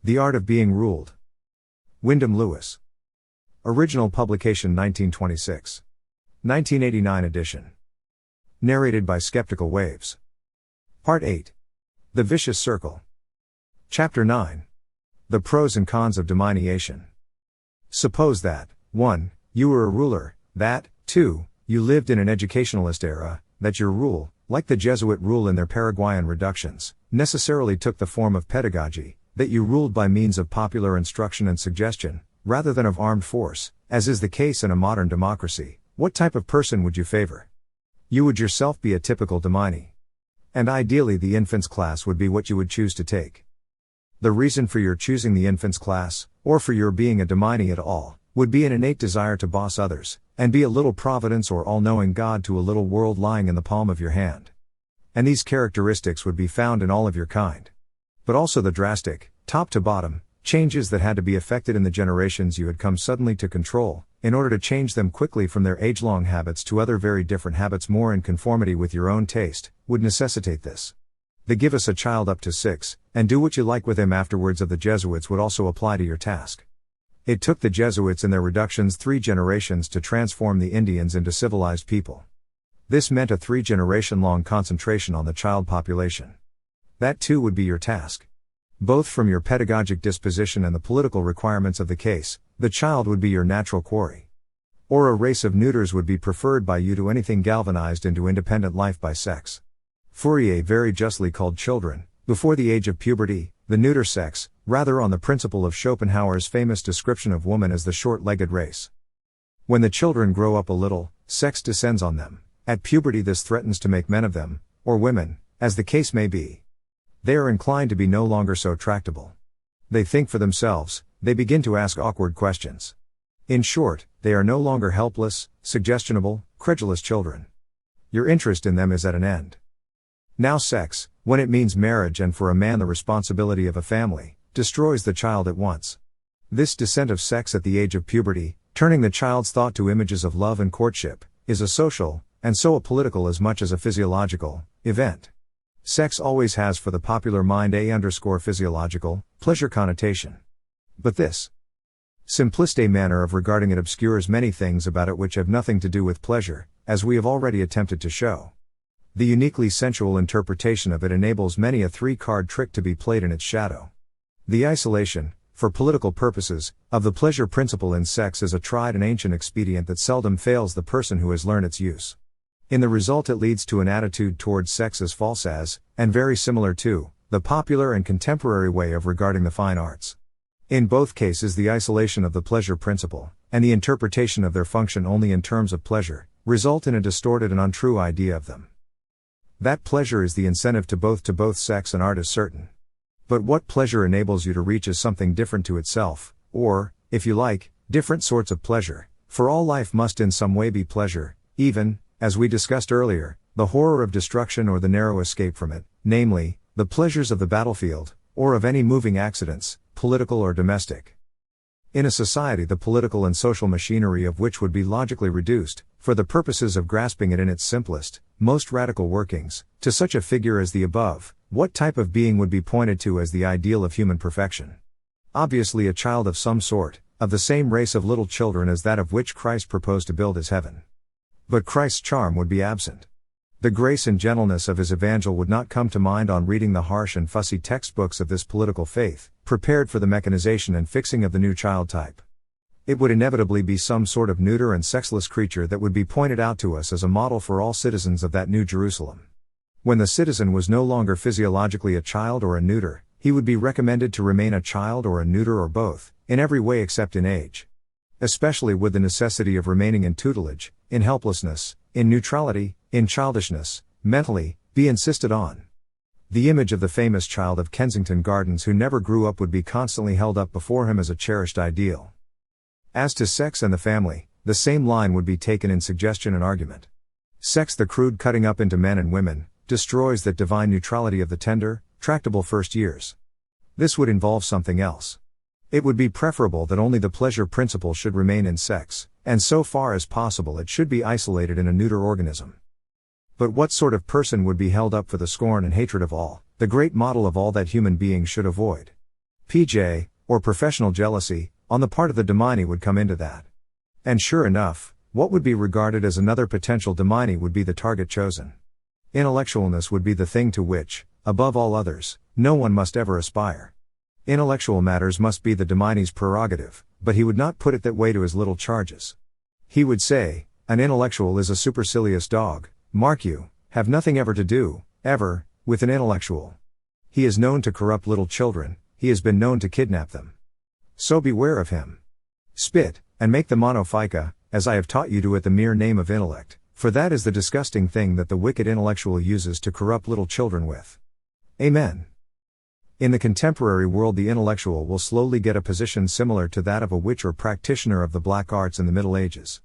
The Art of Being Ruled. Wyndham Lewis. Original publication 1926. 1989 edition. Narrated by Skeptical Waves. Part 8. The Vicious Circle. Chapter 9. The Pros and Cons of Dominy-ation. Suppose that, 1. You were a ruler, that, 2. You lived in an educationalist era, that your rule, like the Jesuit rule in their Paraguayan reductions, necessarily took the form of pedagogy, that you ruled by means of popular instruction and suggestion, rather than of armed force, as is the case in a modern democracy. What type of person would you favor? You would yourself be a typical Dominy. And ideally the infants class would be what you would choose to take. The reason for your choosing the infants class, or for your being a Dominy at all, would be an innate desire to boss others, and be a little providence or all-knowing God to a little world lying in the palm of your hand. And these characteristics would be found in all of your kind. But also the drastic, top to bottom, changes that had to be effected in the generations you had come suddenly to control, in order to change them quickly from their age-long habits to other very different habits more in conformity with your own taste, would necessitate this. The give us a child up to 6, and do what you like with him afterwards of the Jesuits would also apply to your task. It took the Jesuits in their reductions 3 generations to transform the Indians into civilized people. This meant a 3-generation-long concentration on the child population. That too would be your task. Both from your pedagogic disposition and the political requirements of the case, the child would be your natural quarry. Or a race of neuters would be preferred by you to anything galvanized into independent life by sex. Fourier very justly called children, before the age of puberty, the neuter sex, rather on the principle of Schopenhauer's famous description of woman as the short-legged race. When the children grow up a little, sex descends on them. At puberty this threatens to make men of them, or women, as the case may be. They are inclined to be no longer so tractable. They think for themselves, they begin to ask awkward questions. In short, they are no longer helpless, suggestionable, credulous children. Your interest in them is at an end. Now sex, when it means marriage and for a man the responsibility of a family, destroys the child at once. This descent of sex at the age of puberty, turning the child's thought to images of love and courtship, is a social, and so a political as much as a physiological, event. Sex always has for the popular mind physiological, pleasure connotation. But this simplistic manner of regarding it obscures many things about it which have nothing to do with pleasure, as we have already attempted to show. The uniquely sensual interpretation of it enables many a 3-card trick to be played in its shadow. The isolation, for political purposes, of the pleasure principle in sex is a tried and ancient expedient that seldom fails the person who has learned its use. In the result it leads to an attitude towards sex as false as, and very similar to, the popular and contemporary way of regarding the fine arts. In both cases the isolation of the pleasure principle, and the interpretation of their function only in terms of pleasure, result in a distorted and untrue idea of them. That pleasure is the incentive to both sex and art is certain. But what pleasure enables you to reach is something different to itself, or, if you like, different sorts of pleasure, for all life must in some way be pleasure, even, as we discussed earlier, the horror of destruction or the narrow escape from it, namely, the pleasures of the battlefield, or of any moving accidents, political or domestic. In a society the political and social machinery of which would be logically reduced, for the purposes of grasping it in its simplest, most radical workings, to such a figure as the above, what type of being would be pointed to as the ideal of human perfection? Obviously a child of some sort, of the same race of little children as that of which Christ proposed to build his heaven. But Christ's charm would be absent. The grace and gentleness of his evangel would not come to mind on reading the harsh and fussy textbooks of this political faith, prepared for the mechanization and fixing of the new child type. It would inevitably be some sort of neuter and sexless creature that would be pointed out to us as a model for all citizens of that New Jerusalem. When the citizen was no longer physiologically a child or a neuter, he would be recommended to remain a child or a neuter or both, in every way except in age. Especially would the necessity of remaining in tutelage, in helplessness, in neutrality, in childishness, mentally, be insisted on. The image of the famous child of Kensington Gardens who never grew up would be constantly held up before him as a cherished ideal. As to sex and the family, the same line would be taken in suggestion and argument. Sex, the crude cutting up into men and women, destroys that divine neutrality of the tender, tractable first years. This would involve something else. It would be preferable that only the pleasure principle should remain in sex, and so far as possible it should be isolated in a neuter organism. But what sort of person would be held up for the scorn and hatred of all, the great model of all that human beings should avoid? PJ, or professional jealousy, on the part of the Dominy would come into that. And sure enough, what would be regarded as another potential Dominy would be the target chosen. Intellectualness would be the thing to which, above all others, no one must ever aspire. Intellectual matters must be the Dominy's prerogative, but he would not put it that way to his little charges. He would say, an intellectual is a supercilious dog, mark you, have nothing ever to do, ever, with an intellectual. He is known to corrupt little children, he has been known to kidnap them. So beware of him. Spit, and make the monophyca, as I have taught you to at the mere name of intellect, for that is the disgusting thing that the wicked intellectual uses to corrupt little children with. Amen. In the contemporary world, the intellectual will slowly get a position similar to that of a witch or practitioner of the black arts in the Middle Ages.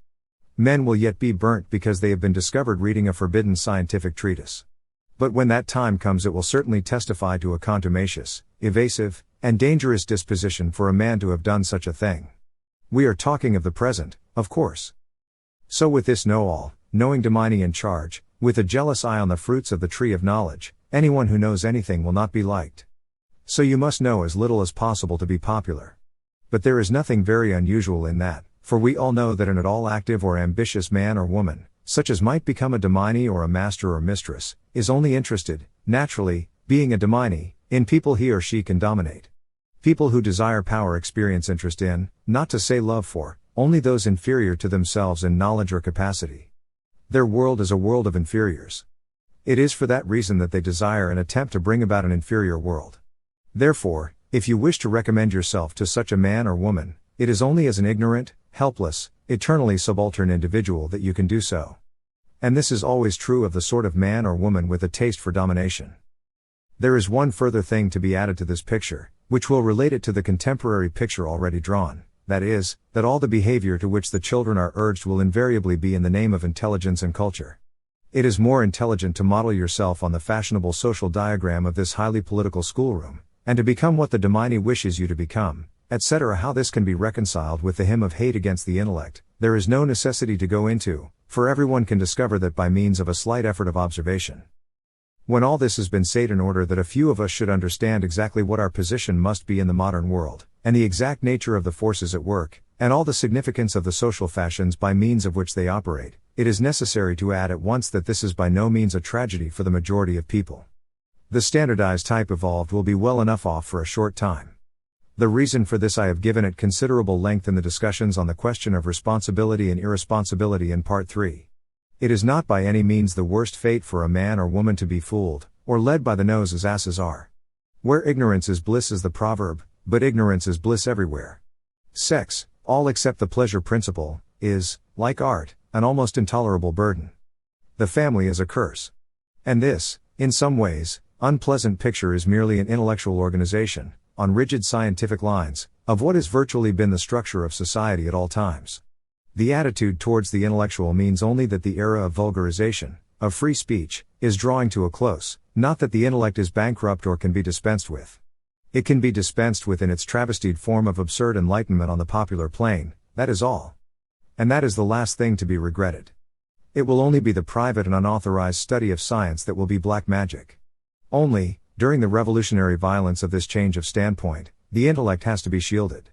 Men will yet be burnt because they have been discovered reading a forbidden scientific treatise. But when that time comes, it will certainly testify to a contumacious, evasive, and dangerous disposition for a man to have done such a thing. We are talking of the present, of course. So with this know-all, knowing Dominy in charge, with a jealous eye on the fruits of the tree of knowledge, anyone who knows anything will not be liked. So you must know as little as possible to be popular. But there is nothing very unusual in that, for we all know that an at all active or ambitious man or woman, such as might become a Dominy or a master or mistress, is only interested, naturally, being a Dominy, in people he or she can dominate. People who desire power experience interest in, not to say love for, only those inferior to themselves in knowledge or capacity. Their world is a world of inferiors. It is for that reason that they desire and attempt to bring about an inferior world. Therefore, if you wish to recommend yourself to such a man or woman, it is only as an ignorant, helpless, eternally subaltern individual that you can do so. And this is always true of the sort of man or woman with a taste for domination. There is one further thing to be added to this picture, which will relate it to the contemporary picture already drawn, that is, that all the behavior to which the children are urged will invariably be in the name of intelligence and culture. It is more intelligent to model yourself on the fashionable social diagram of this highly political schoolroom, and to become what the Dominy wishes you to become, etc. How this can be reconciled with the hymn of hate against the intellect, there is no necessity to go into, for everyone can discover that by means of a slight effort of observation. When all this has been said, in order that a few of us should understand exactly what our position must be in the modern world, and the exact nature of the forces at work, and all the significance of the social fashions by means of which they operate, it is necessary to add at once that this is by no means a tragedy for the majority of people. The standardized type evolved will be well enough off for a short time. The reason for this I have given at considerable length in the discussions on the question of responsibility and irresponsibility in Part 3. It is not by any means the worst fate for a man or woman to be fooled, or led by the nose as asses are. Where ignorance is bliss is the proverb, but ignorance is bliss everywhere. Sex, all except the pleasure principle, is, like art, an almost intolerable burden. The family is a curse. And this, in some ways, unpleasant picture is merely an intellectual organization, on rigid scientific lines, of what has virtually been the structure of society at all times. The attitude towards the intellectual means only that the era of vulgarization, of free speech, is drawing to a close, not that the intellect is bankrupt or can be dispensed with. It can be dispensed with in its travestied form of absurd enlightenment on the popular plane, that is all. And that is the last thing to be regretted. It will only be the private and unauthorized study of science that will be black magic. Only, during the revolutionary violence of this change of standpoint, the intellect has to be shielded.